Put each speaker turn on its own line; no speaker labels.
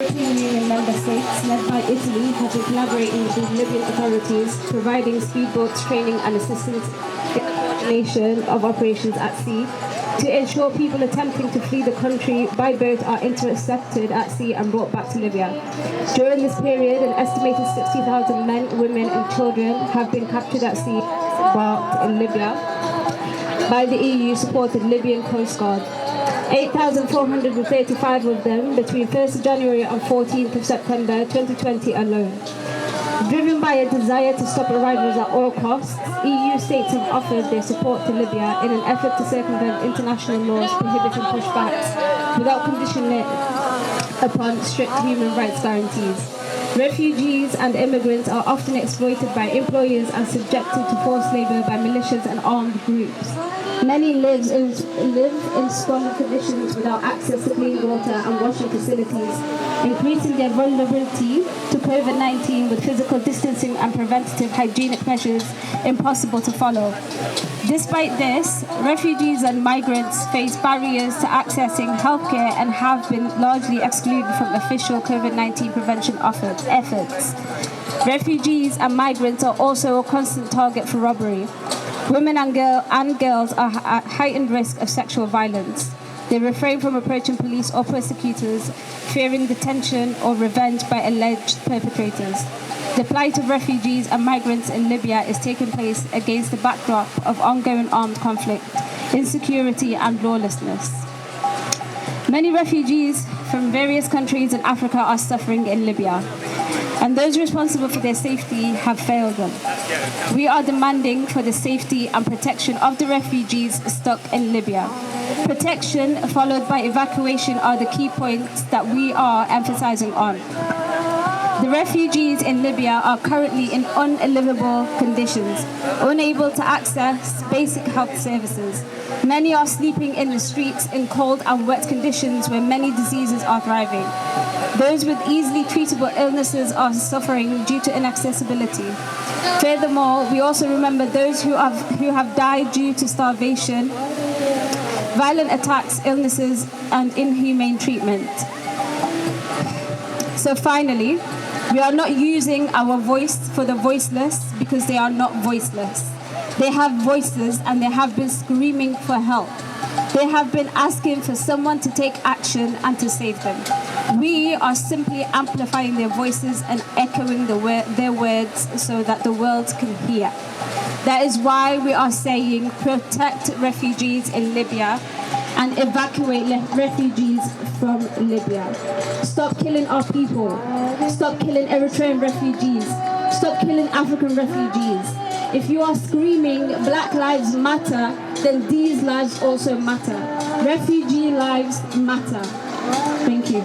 European Union member states, led by Italy, have been collaborating with the Libyan authorities, providing speedboats training and assistance in the coordination of operations at sea to ensure people attempting to flee the country by boat are intercepted at sea and brought back to Libya. During this period, an estimated 60,000 men, women and children have been captured at sea and disembarked in Libya by the EU-supported Libyan Coast Guard. 8,435 of them between 1st of January and 14th of September 2020 alone. Driven by a desire to stop arrivals at all costs, EU states have offered their support to Libya in an effort to circumvent international laws prohibiting pushbacks without conditioning upon strict human rights guarantees. Refugees and immigrants are often exploited by employers and subjected to forced labor by militias and armed groups. Many live in squalid conditions without access to clean water and washing facilities, increasing their vulnerability to COVID-19 with physical distancing and preventative hygienic measures impossible to follow. Despite this, refugees and migrants face barriers to accessing healthcare and have been largely excluded from official COVID-19 prevention efforts. Refugees and migrants are also a constant target for robbery. Women and girls are at heightened risk of sexual violence. They refrain from approaching police or prosecutors, fearing detention or revenge by alleged perpetrators. The plight of refugees and migrants in Libya is taking place against the backdrop of ongoing armed conflict, insecurity and lawlessness. Many refugees from various countries in Africa are suffering in Libya, and those responsible for their safety have failed them. We are demanding for the safety and protection of the refugees stuck in Libya. Protection followed by evacuation are the key points that we are emphasizing on. The refugees in Libya are currently in unlivable conditions, unable to access basic health services. Many are sleeping in the streets in cold and wet conditions where many diseases are thriving. Those with easily treatable illnesses are suffering due to inaccessibility. Furthermore, we also remember those who have died due to starvation, violent attacks, illnesses, and inhumane treatment. So finally, we are not using our voice for the voiceless because they are not voiceless. They have voices and they have been screaming for help. They have been asking for someone to take action and to save them. We are simply amplifying their voices and echoing their words so that the world can hear. That is why we are saying protect refugees in Libya and evacuate refugees from Libya. Stop killing our people. Stop killing Eritrean refugees. Stop killing African refugees. If you are screaming Black Lives Matter, then these lives also matter. Refugee lives matter. Thank you.